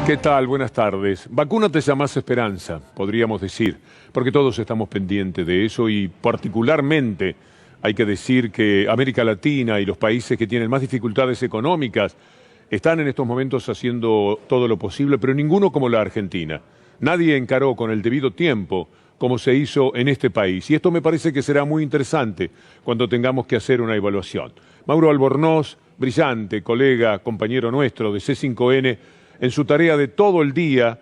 ¿Qué tal? Buenas tardes. Vacúnate llamás esperanza, podríamos decir, porque todos estamos pendientes de eso y particularmente hay que decir que América Latina y los países que tienen más dificultades económicas están en estos momentos haciendo todo lo posible, pero ninguno como la Argentina. Nadie encaró con el debido tiempo como se hizo en este país. Y esto me parece que será muy interesante cuando tengamos que hacer una evaluación. Mauro Albornoz, brillante colega, compañero nuestro de C5N, en su tarea de todo el día,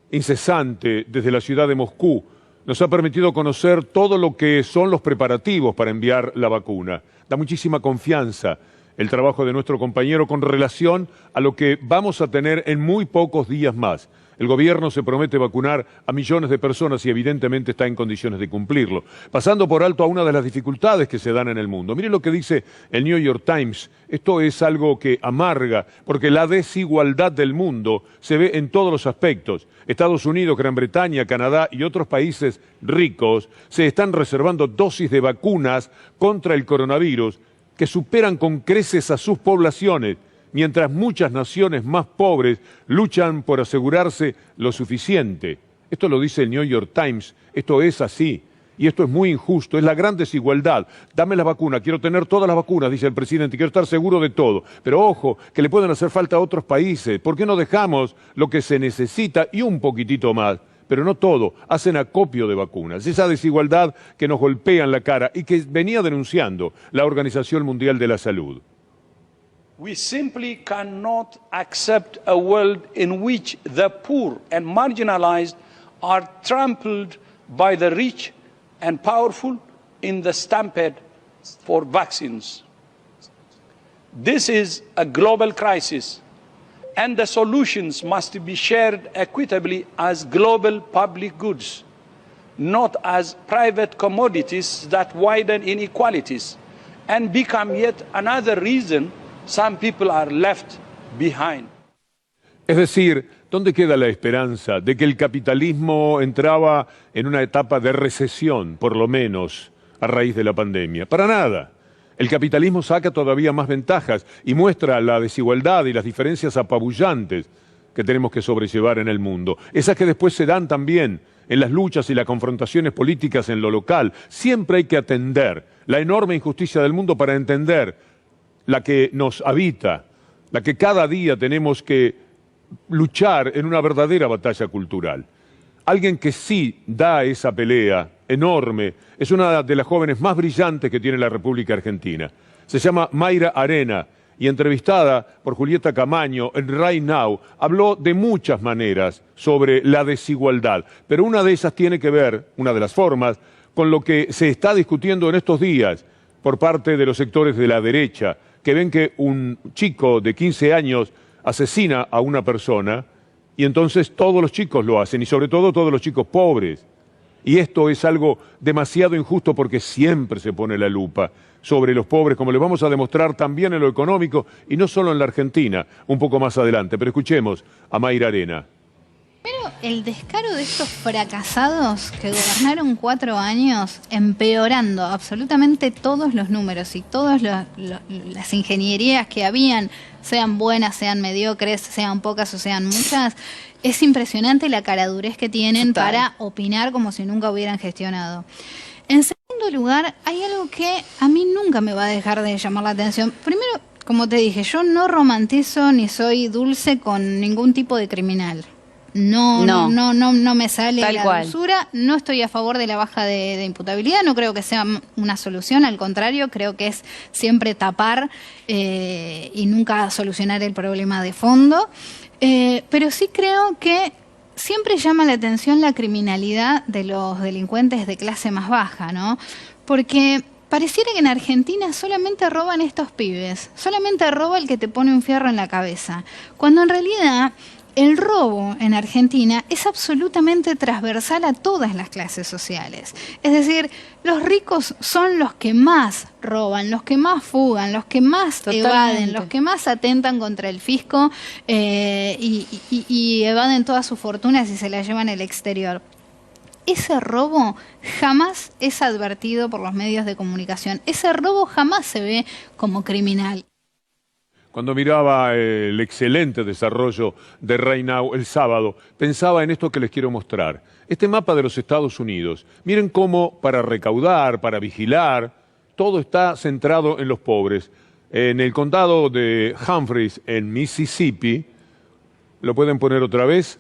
incesante desde la ciudad de Moscú, nos ha permitido conocer todo lo que son los preparativos para enviar la vacuna. Da muchísima confianza el trabajo de nuestro compañero con relación a lo que vamos a tener en muy pocos días más. El gobierno se promete vacunar a millones de personas y evidentemente está en condiciones de cumplirlo, pasando por alto a una de las dificultades que se dan en el mundo. Miren lo que dice el New York Times. Esto es algo que amarga, porque la desigualdad del mundo se ve en todos los aspectos. Estados Unidos, Gran Bretaña, Canadá y otros países ricos se están reservando dosis de vacunas contra el coronavirus que superan con creces a sus poblaciones, mientras muchas naciones más pobres luchan por asegurarse lo suficiente. Esto lo dice el New York Times, esto es así, y esto es muy injusto, es la gran desigualdad. Dame la vacuna, quiero tener todas las vacunas, dice el presidente, quiero estar seguro de todo. Pero ojo, que le pueden hacer falta a otros países. ¿Por qué no dejamos lo que se necesita y un poquitito más? Pero no todo, hacen acopio de vacunas. Esa desigualdad que nos golpea en la cara y que venía denunciando la Organización Mundial de la Salud. We simply cannot accept a world in which the poor and marginalized are trampled by the rich and powerful in the stampede for vaccines. This is a global crisis, and the solutions must be shared equitably as global public goods, not as private commodities that widen inequalities and become yet another reason some people are left behind. Es decir, ¿dónde queda la esperanza de que el capitalismo entraba en una etapa de recesión, por lo menos, a raíz de la pandemia? Para nada. El capitalismo saca todavía más ventajas y muestra la desigualdad y las diferencias apabullantes que tenemos que sobrellevar en el mundo. Esas que después se dan también en las luchas y las confrontaciones políticas en lo local. Siempre hay que atender la enorme injusticia del mundo para entender la que nos habita, la que cada día tenemos que luchar en una verdadera batalla cultural. Alguien que sí da esa pelea enorme es una de las jóvenes más brillantes que tiene la República Argentina. Se llama Mayra Arena y entrevistada por Julieta Camaño en Right Now habló de muchas maneras sobre la desigualdad, pero una de esas tiene que ver, una de las formas, con lo que se está discutiendo en estos días por parte de los sectores de la derecha, que ven que un chico de 15 años asesina a una persona y entonces todos los chicos lo hacen y sobre todo todos los chicos pobres. Y esto es algo demasiado injusto porque siempre se pone la lupa sobre los pobres, como les vamos a demostrar también en lo económico y no solo en la Argentina, un poco más adelante. Pero escuchemos a Mayra Arena. Pero el descaro de estos fracasados que gobernaron 4 años empeorando absolutamente todos los números y todas las ingenierías que habían, sean buenas, sean mediocres, sean pocas o sean muchas, es impresionante la caradurez que tienen para opinar como si nunca hubieran gestionado. En segundo lugar, hay algo que a mí nunca me va a dejar de llamar la atención. Primero, como te dije, yo no romantizo ni soy dulce con ningún tipo de criminal. No me sale la dulzura, no estoy a favor de la baja de imputabilidad, no creo que sea una solución, al contrario, creo que es siempre tapar y nunca solucionar el problema de fondo, pero sí creo que siempre llama la atención la criminalidad de los delincuentes de clase más baja, ¿no? Porque pareciera que en Argentina solamente roban estos pibes, solamente roba el que te pone un fierro en la cabeza, cuando en realidad el robo en Argentina es absolutamente transversal a todas las clases sociales. Es decir, los ricos son los que más roban, los que más fugan, los que más evaden, los que más atentan contra el fisco y evaden todas sus fortunas y se las llevan al exterior. Ese robo jamás es advertido por los medios de comunicación. Ese robo jamás se ve como criminal. Cuando miraba el excelente desarrollo de Right Now el sábado, pensaba en esto que les quiero mostrar. Este mapa de los Estados Unidos. Miren cómo para recaudar, para vigilar, todo está centrado en los pobres. En el condado de Humphreys, en Mississippi, lo pueden poner otra vez,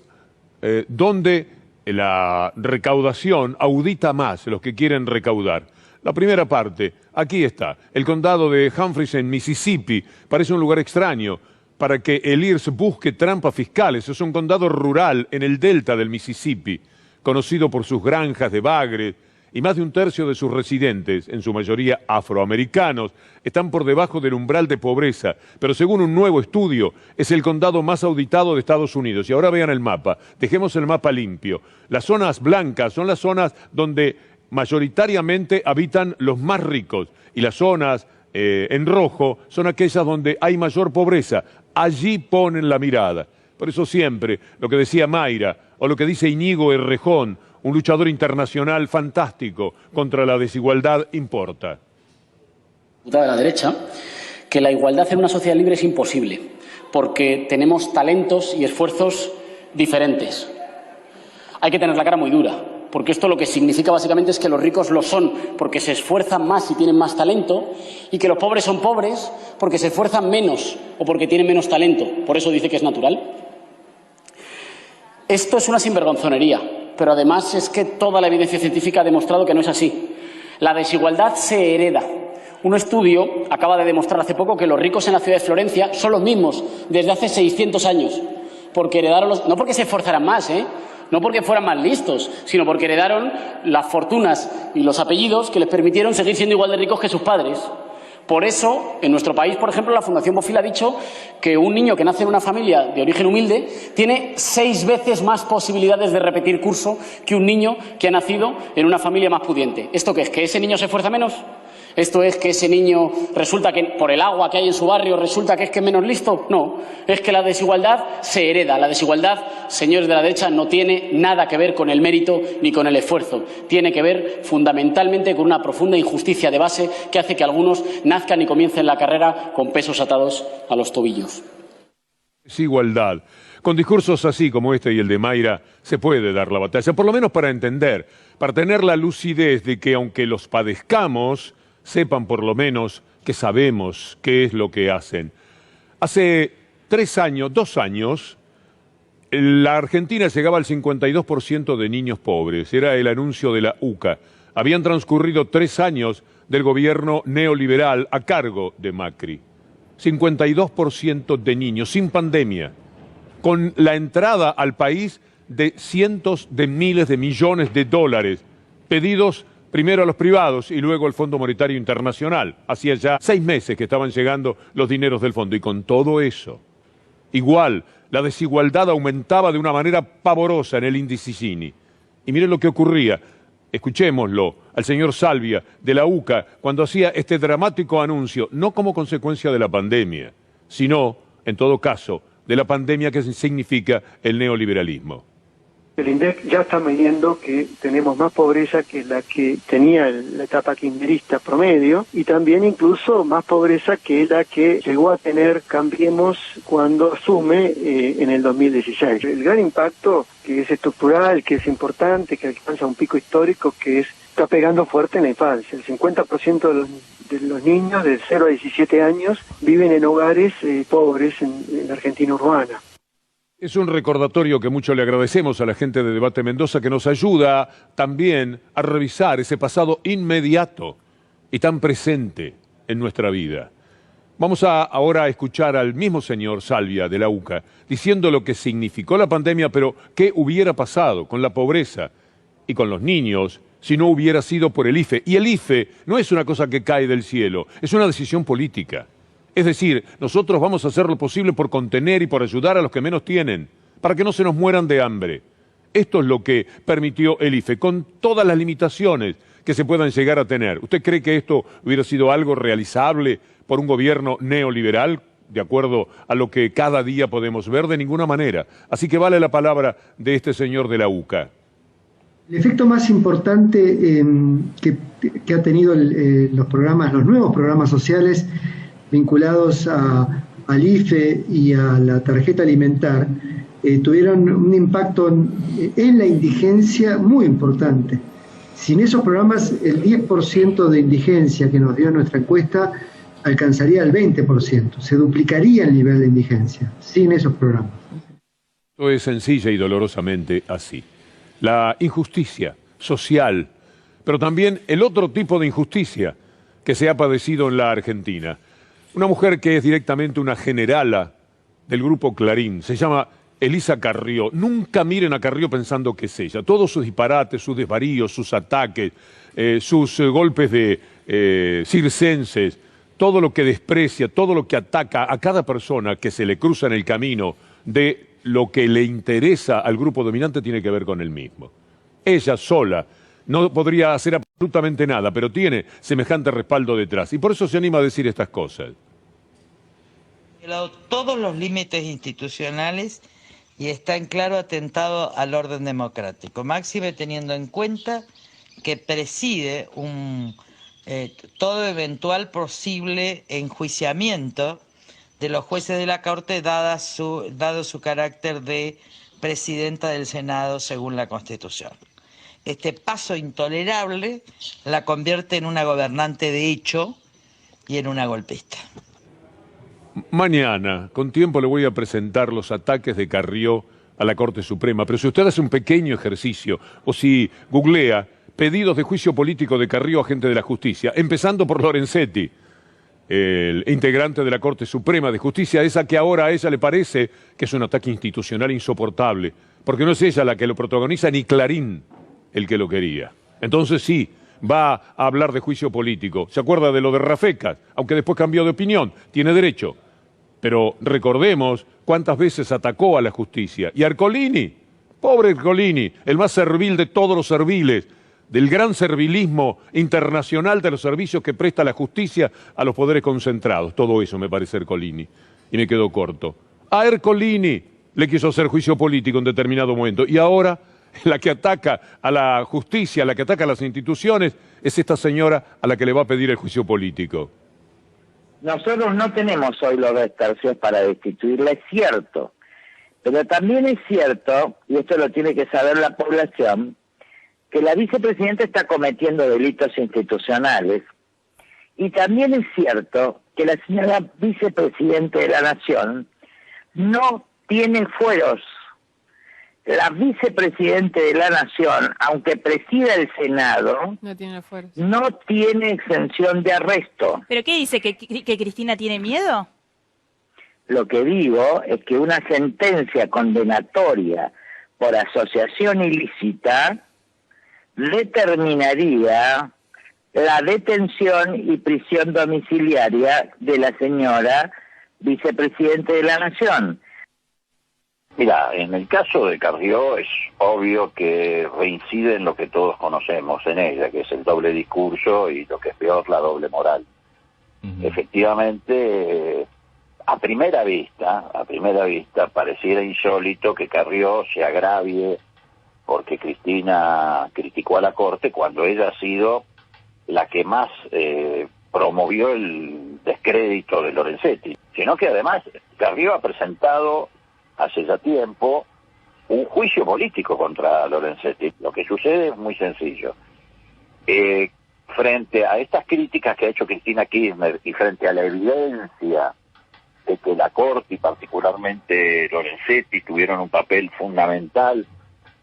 donde la recaudación audita más los que quieren recaudar. La primera parte, aquí está, el condado de Humphreys en Mississippi, parece un lugar extraño para que el IRS busque trampas fiscales. Es un condado rural en el delta del Mississippi, conocido por sus granjas de bagre, y más de un tercio de sus residentes, en su mayoría afroamericanos, están por debajo del umbral de pobreza, pero según un nuevo estudio, es el condado más auditado de Estados Unidos. Y ahora vean el mapa, dejemos el mapa limpio. Las zonas blancas son las zonas donde mayoritariamente habitan los más ricos, y las zonas en rojo son aquellas donde hay mayor pobreza. Allí ponen la mirada. Por eso siempre, lo que decía Mayra, o lo que dice Íñigo Errejón, un luchador internacional fantástico contra la desigualdad, importa. De la derecha, que la igualdad en una sociedad libre es imposible, porque tenemos talentos y esfuerzos diferentes. Hay que tener la cara muy dura, porque esto lo que significa básicamente es que los ricos lo son porque se esfuerzan más y tienen más talento, y que los pobres son pobres porque se esfuerzan menos o porque tienen menos talento. Por eso dice que es natural. Esto es una sinvergonzonería, pero además es que toda la evidencia científica ha demostrado que no es así. La desigualdad se hereda. Un estudio acaba de demostrar hace poco que los ricos en la ciudad de Florencia son los mismos desde hace 600 años, porque heredaron no porque se esforzaran más, no porque fueran más listos, sino porque heredaron las fortunas y los apellidos que les permitieron seguir siendo igual de ricos que sus padres. Por eso, en nuestro país, por ejemplo, la Fundación Bofill ha dicho que un niño que nace en una familia de origen humilde tiene 6 veces más posibilidades de repetir curso que un niño que ha nacido en una familia más pudiente. ¿Esto qué es? ¿Que ese niño se esfuerza menos? ¿Esto es que ese niño resulta que por el agua que hay en su barrio resulta que es menos listo? No, es que la desigualdad se hereda. La desigualdad, señores de la derecha, no tiene nada que ver con el mérito ni con el esfuerzo. Tiene que ver fundamentalmente con una profunda injusticia de base que hace que algunos nazcan y comiencen la carrera con pesos atados a los tobillos. Desigualdad. Con discursos así como este y el de Mayra se puede dar la batalla, por lo menos para entender, para tener la lucidez de que aunque los padezcamos, sepan por lo menos que sabemos qué es lo que hacen. Hace 2 años, la Argentina llegaba al 52% de niños pobres. Era el anuncio de la UCA. Habían transcurrido 3 años del gobierno neoliberal a cargo de Macri. 52% de niños, sin pandemia, con la entrada al país de cientos de miles de millones de dólares, pedidos primero a los privados y luego al Fondo Monetario Internacional. Hacía ya 6 meses que estaban llegando los dineros del fondo. Y con todo eso, igual, la desigualdad aumentaba de una manera pavorosa en el índice Gini. Y miren lo que ocurría. Escuchémoslo al señor Salvia de la UCA cuando hacía este dramático anuncio, no como consecuencia de la pandemia, sino, en todo caso, de la pandemia que significa el neoliberalismo. El INDEC ya está midiendo que tenemos más pobreza que la que tenía la etapa kirchnerista promedio, y también incluso más pobreza que la que llegó a tener Cambiemos cuando asume en el 2016. El gran impacto, que es estructural, que es importante, que alcanza un pico histórico, está pegando fuerte en la infancia. El 50% de los niños de 0 a 17 años viven en hogares pobres en la Argentina urbana. Es un recordatorio que mucho le agradecemos a la gente de Debate Mendoza, que nos ayuda también a revisar ese pasado inmediato y tan presente en nuestra vida. Vamos ahora a escuchar al mismo señor Salvia de la UCA diciendo lo que significó la pandemia, pero qué hubiera pasado con la pobreza y con los niños si no hubiera sido por el IFE. Y el IFE no es una cosa que cae del cielo, es una decisión política. Es decir, nosotros vamos a hacer lo posible por contener y por ayudar a los que menos tienen, para que no se nos mueran de hambre. Esto es lo que permitió el IFE, con todas las limitaciones que se puedan llegar a tener. ¿Usted cree que esto hubiera sido algo realizable por un gobierno neoliberal, de acuerdo a lo que cada día podemos ver? De ninguna manera. Así que vale la palabra de este señor de la UCA. El efecto más importante que ha tenido los nuevos programas sociales vinculados a al IFE y a la tarjeta alimentar tuvieron un impacto en la indigencia muy importante. Sin esos programas, el 10% de indigencia que nos dio nuestra encuesta alcanzaría el 20%, se duplicaría el nivel de indigencia sin esos programas. Esto es sencilla y dolorosamente así. La injusticia social, pero también el otro tipo de injusticia que se ha padecido en la Argentina. Una mujer que es directamente una generala del grupo Clarín, se llama Elisa Carrió. Nunca miren a Carrió pensando que es ella. Todos sus disparates, sus desvaríos, sus ataques, sus golpes de circenses, todo lo que desprecia, todo lo que ataca a cada persona que se le cruza en el camino de lo que le interesa al grupo dominante tiene que ver con él mismo. Ella sola no podría hacer absolutamente nada, pero tiene semejante respaldo detrás. Y por eso se anima a decir estas cosas. Todos los límites institucionales y está en claro atentado al orden democrático. Máxime teniendo en cuenta que preside todo eventual posible enjuiciamiento de los jueces de la Corte dado su carácter de presidenta del Senado según la Constitución. Este paso intolerable la convierte en una gobernante de hecho y en una golpista. Mañana, con tiempo, le voy a presentar los ataques de Carrió a la Corte Suprema, pero si usted hace un pequeño ejercicio, o si googlea pedidos de juicio político de Carrió a gente de la justicia, empezando por Lorenzetti, el integrante de la Corte Suprema de Justicia, esa que ahora a ella le parece que es un ataque institucional insoportable, porque no es ella la que lo protagoniza, ni Clarín el que lo quería. Entonces sí, va a hablar de juicio político. ¿Se acuerda de lo de Rafecas? Aunque después cambió de opinión, tiene derecho. Pero recordemos cuántas veces atacó a la justicia. Y Ercolini, pobre Ercolini, el más servil de todos los serviles, del gran servilismo internacional de los servicios que presta la justicia a los poderes concentrados. Todo eso me parece Ercolini. Y me quedo corto. A Ercolini le quiso hacer juicio político en determinado momento. Y ahora la que ataca a la justicia, la que ataca a las instituciones, es esta señora a la que le va a pedir el juicio político. Nosotros no tenemos hoy los 2 tercios para destituirla, es cierto. Pero también es cierto, y esto lo tiene que saber la población, que la vicepresidenta está cometiendo delitos institucionales. Y también es cierto que la señora vicepresidenta de la Nación no tiene fueros. La vicepresidenta de la Nación, aunque presida el Senado, no tiene exención de arresto. ¿Pero qué dice? ¿Que Cristina tiene miedo? Lo que digo es que una sentencia condenatoria por asociación ilícita determinaría la detención y prisión domiciliaria de la señora vicepresidenta de la Nación. Mira, en el caso de Carrió es obvio que reincide en lo que todos conocemos en ella, que es el doble discurso y lo que es peor, la doble moral. Efectivamente, a primera vista, pareciera insólito que Carrió se agravie porque Cristina criticó a la Corte cuando ella ha sido la que más promovió el descrédito de Lorenzetti, sino que además Carrió ha presentado hace ya tiempo un juicio político contra Lorenzetti. Lo que sucede es muy sencillo. Frente a estas críticas que ha hecho Cristina Kirchner y frente a la evidencia de que la Corte y particularmente Lorenzetti tuvieron un papel fundamental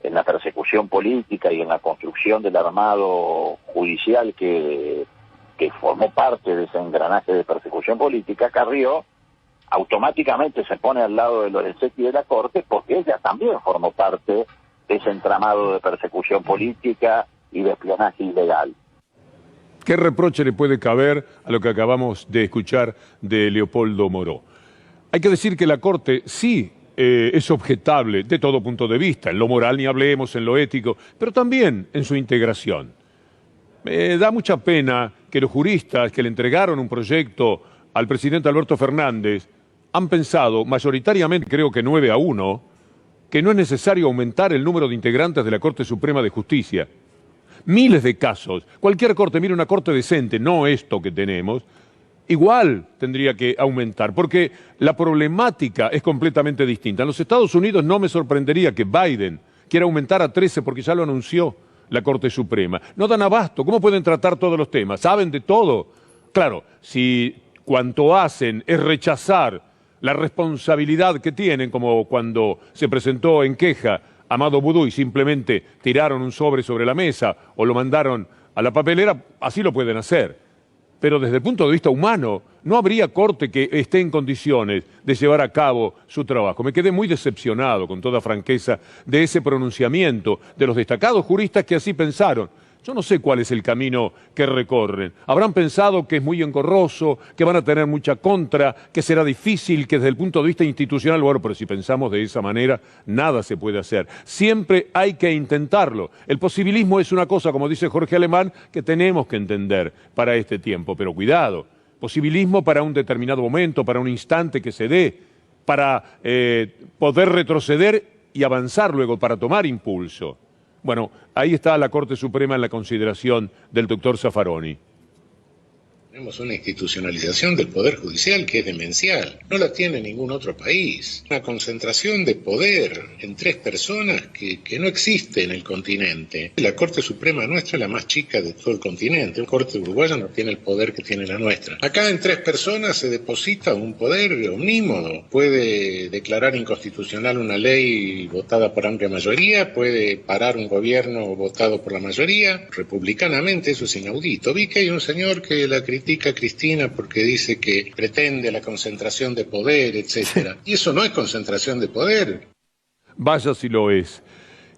en la persecución política y en la construcción del armado judicial que formó parte de ese engranaje de persecución política, Carrió automáticamente se pone al lado de Lorenzetti y de la Corte porque ella también formó parte de ese entramado de persecución política y de espionaje ilegal. ¿Qué reproche le puede caber a lo que acabamos de escuchar de Leopoldo Moró? Hay que decir que la Corte sí es objetable de todo punto de vista, en lo moral ni hablemos, en lo ético, pero también en su integración. Me da mucha pena que los juristas que le entregaron un proyecto al presidente Alberto Fernández han pensado, mayoritariamente creo que 9-1, que no es necesario aumentar el número de integrantes de la Corte Suprema de Justicia. Miles de casos, cualquier corte, mire una corte decente, no esto que tenemos, igual tendría que aumentar, porque la problemática es completamente distinta. En los Estados Unidos no me sorprendería que Biden quiera aumentar a 13 porque ya lo anunció la Corte Suprema. No dan abasto. ¿Cómo pueden tratar todos los temas? ¿Saben de todo? Claro, si cuanto hacen es rechazar la responsabilidad que tienen, como cuando se presentó en queja Amado Vudú y simplemente tiraron un sobre la mesa o lo mandaron a la papelera, así lo pueden hacer. Pero desde el punto de vista humano, no habría corte que esté en condiciones de llevar a cabo su trabajo. Me quedé muy decepcionado, con toda franqueza, de ese pronunciamiento de los destacados juristas que así pensaron. Yo no sé cuál es el camino que recorren. Habrán pensado que es muy engorroso, que van a tener mucha contra, que será difícil, que desde el punto de vista institucional, bueno, pero si pensamos de esa manera, nada se puede hacer. Siempre hay que intentarlo. El posibilismo es una cosa, como dice Jorge Alemán, que tenemos que entender para este tiempo. Pero cuidado, posibilismo para un determinado momento, para un instante que se dé, para poder retroceder y avanzar luego, para tomar impulso. Bueno, ahí está la Corte Suprema en la consideración del doctor Zaffaroni. Tenemos una institucionalización del Poder Judicial que es demencial. No la tiene ningún otro país. Una concentración de poder en 3 personas que no existe en el continente. La Corte Suprema nuestra es la más chica de todo el continente. La Corte uruguaya no tiene el poder que tiene la nuestra. Acá en 3 personas se deposita un poder omnímodo. Puede declarar inconstitucional una ley votada por amplia mayoría, puede parar un gobierno votado por la mayoría, republicanamente. Eso es inaudito. Vi que hay un señor que la critica a Cristina porque dice que pretende la concentración de poder, etcétera. Y eso no es concentración de poder. Vaya si lo es.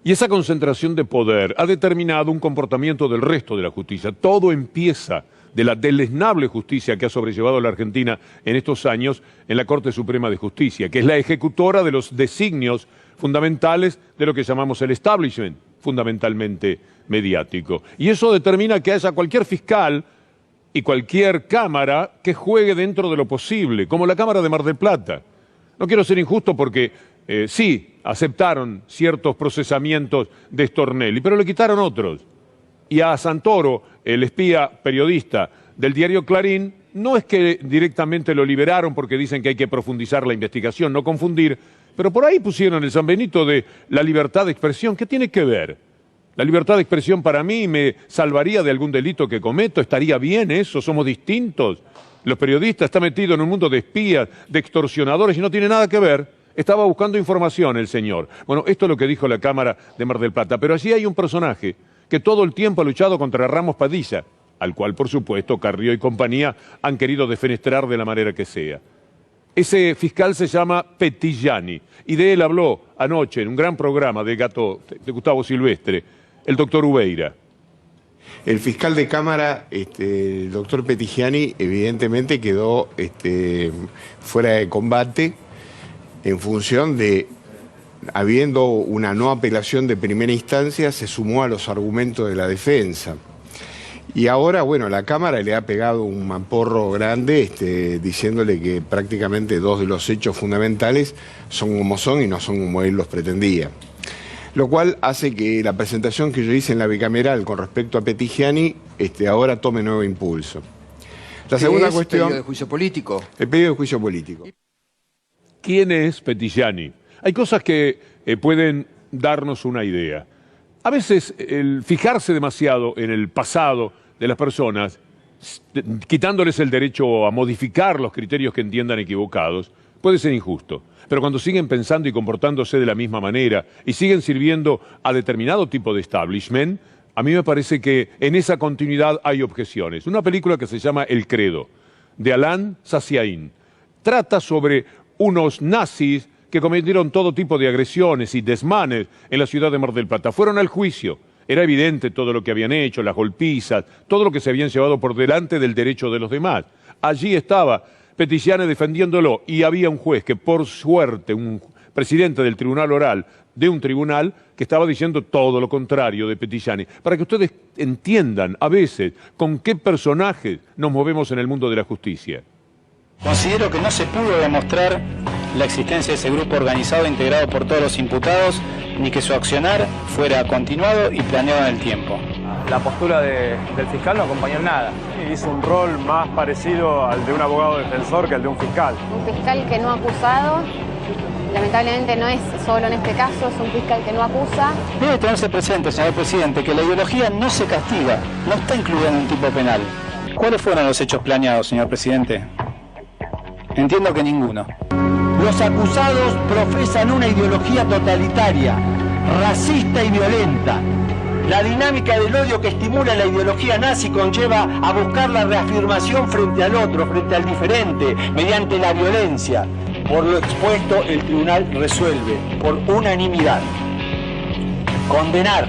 Y esa concentración de poder ha determinado un comportamiento del resto de la justicia. Todo empieza de la deleznable justicia que ha sobrellevado la Argentina en estos años en la Corte Suprema de Justicia, que es la ejecutora de los designios fundamentales de lo que llamamos el establishment, fundamentalmente mediático. Y eso determina que haya cualquier fiscal y cualquier cámara que juegue dentro de lo posible, como la Cámara de Mar del Plata. No quiero ser injusto porque sí, aceptaron ciertos procesamientos de Stornelli, pero le quitaron otros. Y a Santoro, el espía periodista del diario Clarín, no es que directamente lo liberaron porque dicen que hay que profundizar la investigación, no confundir, pero por ahí pusieron el San Benito de la libertad de expresión. ¿Qué tiene que ver? La libertad de expresión para mí me salvaría de algún delito que cometo, estaría bien eso, somos distintos. Los periodistas están metidos en un mundo de espías, de extorsionadores y no tiene nada que ver. Estaba buscando información el señor. Bueno, esto es lo que dijo la Cámara de Mar del Plata, pero allí hay un personaje que todo el tiempo ha luchado contra Ramos Padilla, al cual por supuesto Carrió y compañía han querido defenestrar de la manera que sea. Ese fiscal se llama Petillani y de él habló anoche en un gran programa de Gustavo Silvestre, el doctor Ubeira. El fiscal de Cámara, el doctor Petillani, evidentemente quedó fuera de combate en función de, habiendo una no apelación de primera instancia, se sumó a los argumentos de la defensa. Y ahora, bueno, la Cámara le ha pegado un mamporro grande diciéndole que prácticamente 2 de los hechos fundamentales son como son y no son como él los pretendía. Lo cual hace que la presentación que yo hice en la bicameral con respecto a Petillani ahora tome nuevo impulso. La segunda cuestión... ¿El pedido de juicio político? El pedido de juicio político. ¿Quién es Petillani? Hay cosas que pueden darnos una idea. A veces el fijarse demasiado en el pasado de las personas, quitándoles el derecho a modificar los criterios que entiendan equivocados, puede ser injusto. Pero cuando siguen pensando y comportándose de la misma manera y siguen sirviendo a determinado tipo de establishment, a mí me parece que en esa continuidad hay objeciones. Una película que se llama El Credo, de Alain Sassiain, trata sobre unos nazis que cometieron todo tipo de agresiones y desmanes en la ciudad de Mar del Plata. Fueron al juicio. Era evidente todo lo que habían hecho, las golpizas, todo lo que se habían llevado por delante del derecho de los demás. Allí estaba Petillani defendiéndolo y había un juez que, por suerte, un presidente del tribunal oral de un tribunal que estaba diciendo todo lo contrario de Petillani. Para que ustedes entiendan a veces con qué personajes nos movemos en el mundo de la justicia. Considero que no se pudo demostrar la existencia de ese grupo organizado integrado por todos los imputados, ni que su accionar fuera continuado y planeado en el tiempo. la postura del fiscal no acompañó en nada. Hizo un rol más parecido al de un abogado defensor que al de un fiscal. Un fiscal que no ha acusado, lamentablemente no es solo en este caso, es un fiscal que no acusa. Debe tenerse presente, señor presidente, que la ideología no se castiga, no está incluida en un tipo penal. ¿Cuáles fueron los hechos planeados, señor presidente? Entiendo que ninguno. Los acusados profesan una ideología totalitaria, racista y violenta. La dinámica del odio que estimula la ideología nazi conlleva a buscar la reafirmación frente al otro, frente al diferente, mediante la violencia. Por lo expuesto, el tribunal resuelve por unanimidad condenar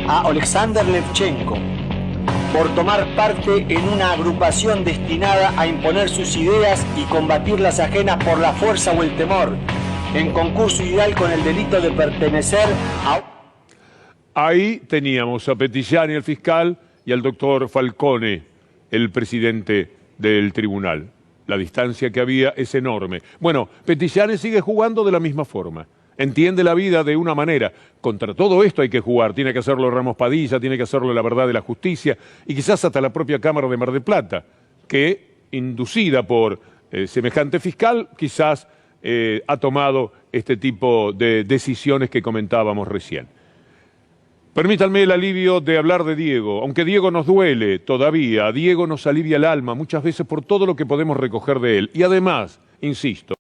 a Alexander Levchenko por tomar parte en una agrupación destinada a imponer sus ideas y combatir las ajenas por la fuerza o el temor, en concurso ideal con el delito de pertenecer a... Ahí teníamos a Petillani, el fiscal, y al doctor Falcone, el presidente del tribunal. La distancia que había es enorme. Bueno, Petillani sigue jugando de la misma forma. Entiende la vida de una manera. Contra todo esto hay que jugar. Tiene que hacerlo Ramos Padilla, tiene que hacerlo La Verdad de la Justicia y quizás hasta la propia Cámara de Mar del Plata, que, inducida por semejante fiscal, quizás ha tomado este tipo de decisiones que comentábamos recién. Permítanme el alivio de hablar de Diego, aunque Diego nos duele todavía, Diego nos alivia el alma muchas veces por todo lo que podemos recoger de él. Y además, insisto,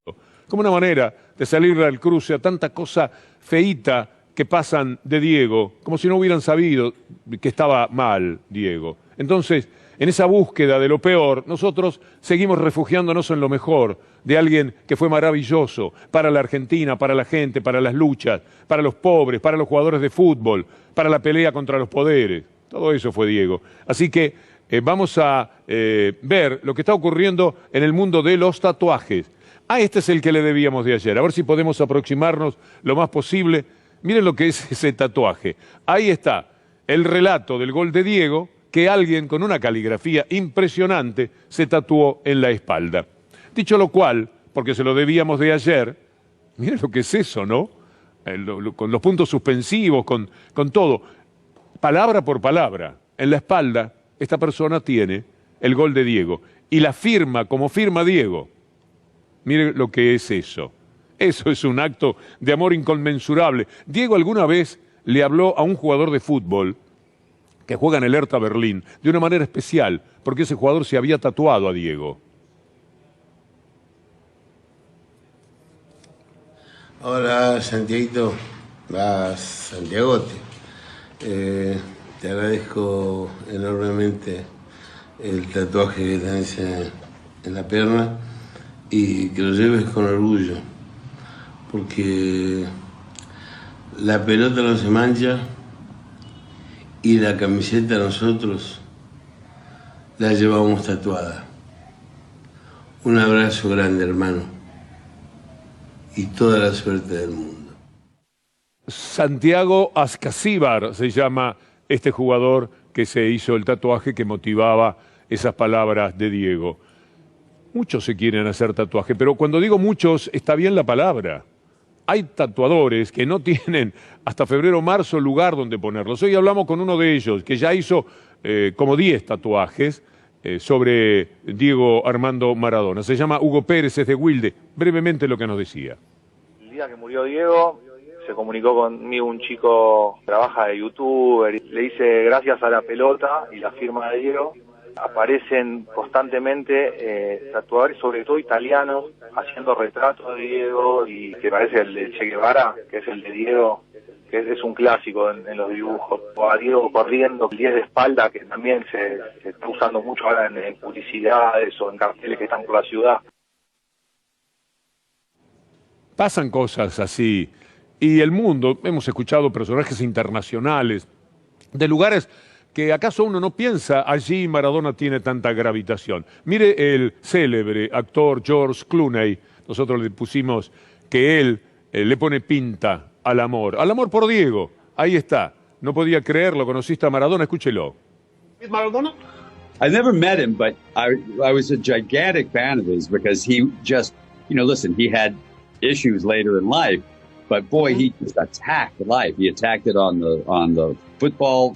como una manera de salir al cruce a tanta cosa feíta que pasan de Diego, como si no hubieran sabido que estaba mal Diego. Entonces, en esa búsqueda de lo peor, nosotros seguimos refugiándonos en lo mejor, de alguien que fue maravilloso para la Argentina, para la gente, para las luchas, para los pobres, para los jugadores de fútbol, para la pelea contra los poderes. Todo eso fue Diego. Así que vamos a ver lo que está ocurriendo en el mundo de los tatuajes. Este es el que le debíamos de ayer. A ver si podemos aproximarnos lo más posible. Miren lo que es ese tatuaje. Ahí está el relato del gol de Diego que alguien con una caligrafía impresionante se tatuó en la espalda. Dicho lo cual, porque se lo debíamos de ayer, miren lo que es eso, ¿no? Con los puntos suspensivos, con todo. Palabra por palabra, en la espalda, esta persona tiene el gol de Diego y la firma como firma Diego. Miren lo que es eso. Eso es un acto de amor inconmensurable. Diego alguna vez le habló a un jugador de fútbol que juega en el Hertha Berlín de una manera especial, porque ese jugador se había tatuado a Diego. Hola, Santiaguito. Santiagote. Te agradezco enormemente el tatuaje que tenés en la pierna y que lo lleves con orgullo, porque la pelota no se mancha y la camiseta nosotros la llevamos tatuada. Un abrazo grande, hermano, y toda la suerte del mundo. Santiago Ascasíbar se llama este jugador que se hizo el tatuaje que motivaba esas palabras de Diego. Muchos se quieren hacer tatuaje, pero cuando digo muchos, está bien la palabra. Hay tatuadores que no tienen hasta febrero o marzo lugar donde ponerlos. Hoy hablamos con uno de ellos que ya hizo como 10 tatuajes sobre Diego Armando Maradona. Se llama Hugo Pérez, es de Wilde. Brevemente lo que nos decía. El día que murió Diego, se comunicó conmigo un chico que trabaja de youtuber. Le dice gracias a la pelota y la firma de Diego. Aparecen constantemente tatuadores, sobre todo italianos, haciendo retratos de Diego, y que parece el de Che Guevara, que es el de Diego, que es un clásico en los dibujos. O a Diego corriendo, el 10 de espalda, que también se está usando mucho ahora en publicidades o en carteles que están por la ciudad. Pasan cosas así. Y el mundo, hemos escuchado personajes internacionales, de lugares que acaso uno no piensa, allí Maradona tiene tanta gravitación. Mire el célebre actor George Clooney, nosotros le pusimos que él le pone pinta al amor por Diego. Ahí está, no podía creerlo, conociste a Maradona, escúchelo. Maradona? I never met him, but I was a gigantic fan of his because he just, listen, he had issues later in life, But boy, he just attacked life. He attacked it on the football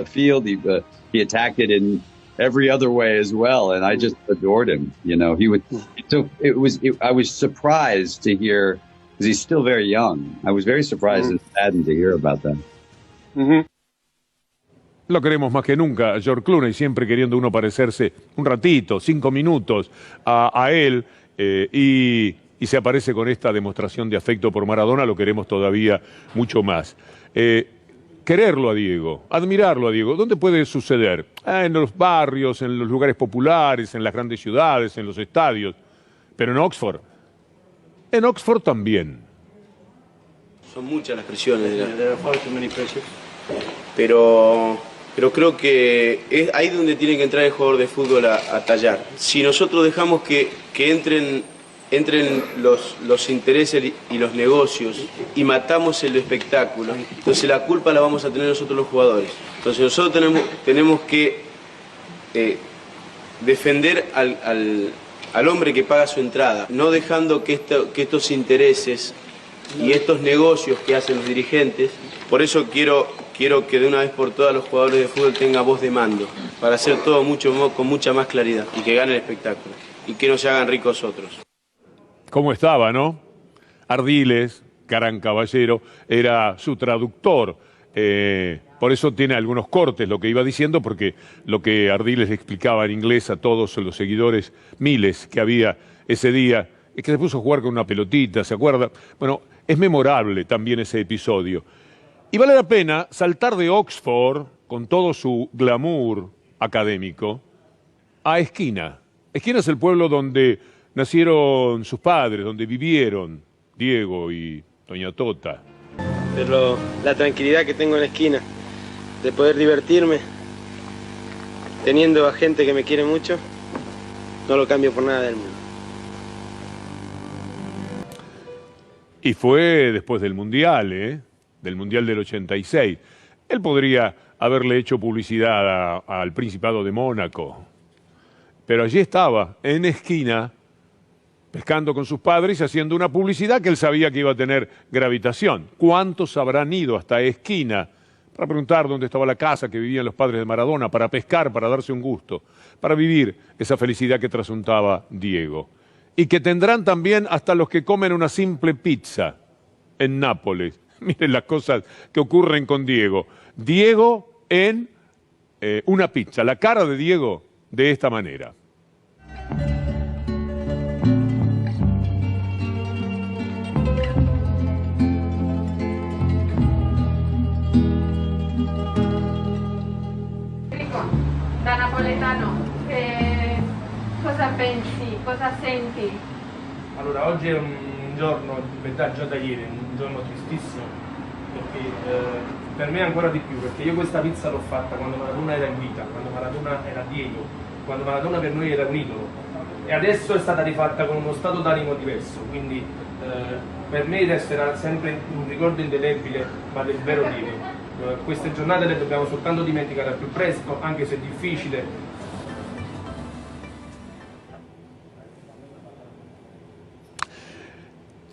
field. He attacked it in every other way as well, and I just adored him. You know, I was surprised to hear, because he's still very young. I was very surprised and saddened to hear about that. Lo queremos más que nunca, a George Clooney, siempre queriendo uno parecerse un ratito, 5 minutos a él, y se aparece con esta demostración de afecto por Maradona, lo queremos todavía mucho más. Quererlo a Diego, admirarlo a Diego, ¿dónde puede suceder? En los barrios, en los lugares populares, en las grandes ciudades, en los estadios, pero en Oxford. En Oxford también. Son muchas las presiones, pero creo que es ahí donde tiene que entrar el jugador de fútbol a tallar. Si nosotros dejamos que entren los intereses y los negocios y matamos el espectáculo, entonces la culpa la vamos a tener nosotros los jugadores. Entonces nosotros tenemos que defender al hombre que paga su entrada, no dejando que estos intereses y estos negocios que hacen los dirigentes. Por eso quiero que de una vez por todas los jugadores de fútbol tengan voz de mando, para hacer todo con mucha más claridad y que gane el espectáculo y que no se hagan ricos otros. ¿Cómo estaba, no? Ardiles, gran caballero, era su traductor. Por eso tiene algunos cortes lo que iba diciendo, porque lo que Ardiles le explicaba en inglés a todos los seguidores, miles que había ese día, es que se puso a jugar con una pelotita, ¿se acuerda? Bueno, es memorable también ese episodio. Y vale la pena saltar de Oxford, con todo su glamour académico, a Esquina. Esquina es el pueblo donde nacieron sus padres, donde vivieron Diego y doña Tota. Pero la tranquilidad que tengo en la esquina, de poder divertirme, teniendo a gente que me quiere mucho, no lo cambio por nada del mundo. Y fue después del Mundial, del Mundial del 86. Él podría haberle hecho publicidad al Principado de Mónaco. Pero allí estaba, en Esquina, pescando con sus padres y haciendo una publicidad que él sabía que iba a tener gravitación. ¿Cuántos habrán ido hasta Esquina para preguntar dónde estaba la casa que vivían los padres de Maradona, para pescar, para darse un gusto, para vivir esa felicidad que trasuntaba Diego? Y que tendrán también hasta los que comen una simple pizza en Nápoles. Miren las cosas que ocurren con Diego. Diego en una pizza. La cara de Diego de esta manera. Da napoletano, cosa pensi, cosa senti? Allora, oggi è un giorno, in verità già da ieri, un giorno tristissimo, perché per me ancora di più, perché io questa pizza l'ho fatta quando Maradona era in vita, quando Maradona era Diego, quando Maradona per noi era un idolo, e adesso è stata rifatta con uno stato d'animo diverso, quindi per me resterà sempre un ricordo indelebile, ma del vero Diego. Queste giornate le dobbiamo soltanto dimenticare al più presto, anche se è difficile.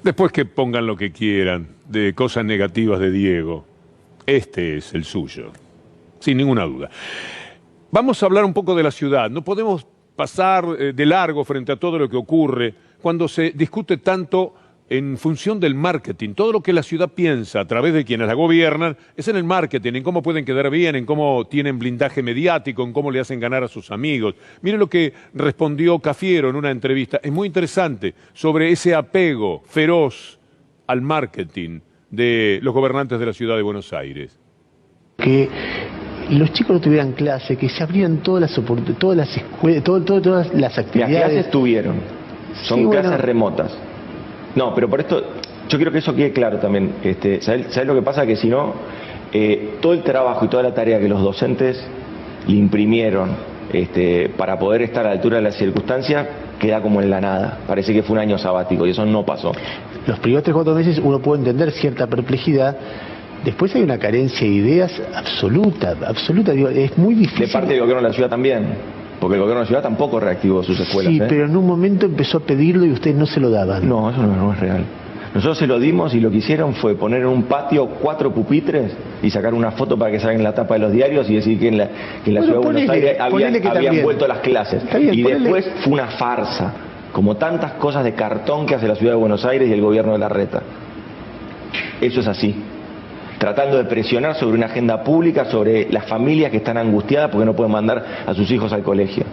Después que pongan lo que quieran de cosas negativas de Diego, este es el suyo, sin ninguna duda. Vamos a hablar un poco de la ciudad. No podemos pasar de largo frente a todo lo que ocurre cuando se discute tanto en función del marketing. Todo lo que la ciudad piensa a través de quienes la gobiernan es en el marketing, en cómo pueden quedar bien, en cómo tienen blindaje mediático, en cómo le hacen ganar a sus amigos. Miren lo que respondió Cafiero en una entrevista, es muy interesante, sobre ese apego feroz al marketing de los gobernantes de la ciudad de Buenos Aires. Que los chicos no tuvieran clase, que se abrieran todas las escuelas, todas las actividades. Las clases tuvieron, son clases remotas. No, pero por esto, yo quiero que eso quede claro también. ¿Sabes lo que pasa? Que si no, todo el trabajo y toda la tarea que los docentes le imprimieron para poder estar a la altura de las circunstancias, queda como en la nada. Parece que fue un año sabático y eso no pasó. Los primeros 3 o 4 meses uno puede entender cierta perplejidad. Después hay una carencia de ideas absoluta. Digo, es muy difícil. De parte del gobierno de la ciudad también. Porque el gobierno de la ciudad tampoco reactivó sus escuelas. Sí, pero en un momento empezó a pedirlo y ustedes no se lo daban. No, eso no es real. Nosotros se lo dimos y lo que hicieron fue poner en un patio 4 pupitres y sacar una foto para que salgan en la tapa de los diarios y decir que en la ciudad de Buenos Aires habían vuelto a las clases. Y después fue una farsa, como tantas cosas de cartón que hace la ciudad de Buenos Aires y el gobierno de Larreta. Eso es así. Tratando de presionar sobre una agenda pública, sobre las familias que están angustiadas porque no pueden mandar a sus hijos al colegio.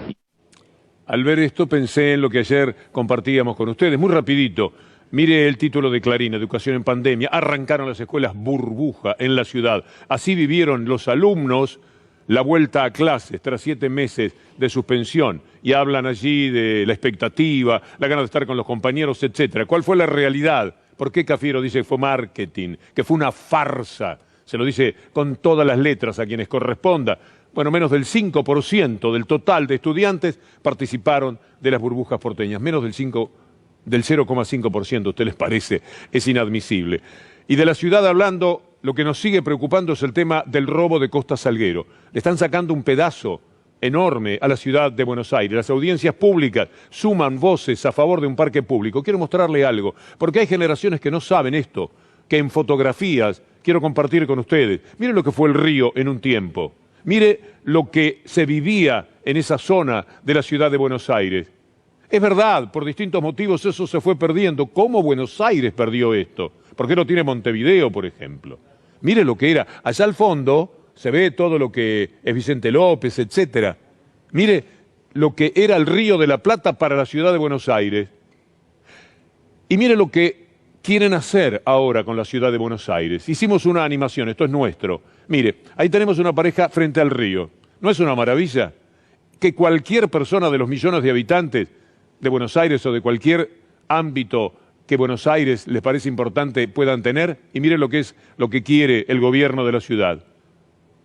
Al ver esto pensé en lo que ayer compartíamos con ustedes, muy rapidito. Mire el título de Clarín, Educación en Pandemia. Arrancaron las escuelas burbuja en la ciudad. Así vivieron los alumnos la vuelta a clases tras 7 meses de suspensión. Y hablan allí de la expectativa, la ganas de estar con los compañeros, etcétera. ¿Cuál fue la realidad? ¿Por qué Cafiero dice que fue marketing, que fue una farsa? Se lo dice con todas las letras a quienes corresponda. Bueno, menos del 5% del total de estudiantes participaron de las burbujas porteñas. Menos del 0,5%, ¿a usted les parece? Es inadmisible. Y de la ciudad hablando, lo que nos sigue preocupando es el tema del robo de Costa Salguero. Le están sacando un pedazo enorme a la ciudad de Buenos Aires. Las audiencias públicas suman voces a favor de un parque público. Quiero mostrarle algo, porque hay generaciones que no saben esto, que en fotografías quiero compartir con ustedes. Miren lo que fue el río en un tiempo. Mire lo que se vivía en esa zona de la ciudad de Buenos Aires. Es verdad, por distintos motivos eso se fue perdiendo. ¿Cómo Buenos Aires perdió esto? ¿Por qué no tiene Montevideo, por ejemplo? Mire lo que era. Allá al fondo se ve todo lo que es Vicente López, etcétera. Mire lo que era el Río de la Plata para la ciudad de Buenos Aires. Y mire lo que quieren hacer ahora con la ciudad de Buenos Aires. Hicimos una animación, esto es nuestro. Mire, ahí tenemos una pareja frente al río. ¿No es una maravilla? Que cualquier persona de los millones de habitantes de Buenos Aires o de cualquier ámbito que Buenos Aires les parece importante puedan tener. Y mire lo que es lo que quiere el gobierno de la ciudad.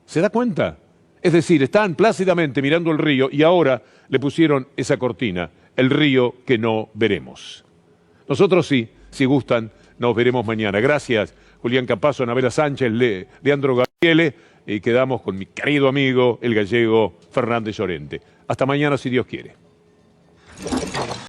¿Se da cuenta? Es decir, están plácidamente mirando el río y ahora le pusieron esa cortina, el río que no veremos. Nosotros sí, si gustan, nos veremos mañana. Gracias, Julián Capazo, Anabela Sánchez, Leandro Gabriele, y quedamos con mi querido amigo, el gallego Fernández Llorente. Hasta mañana, si Dios quiere.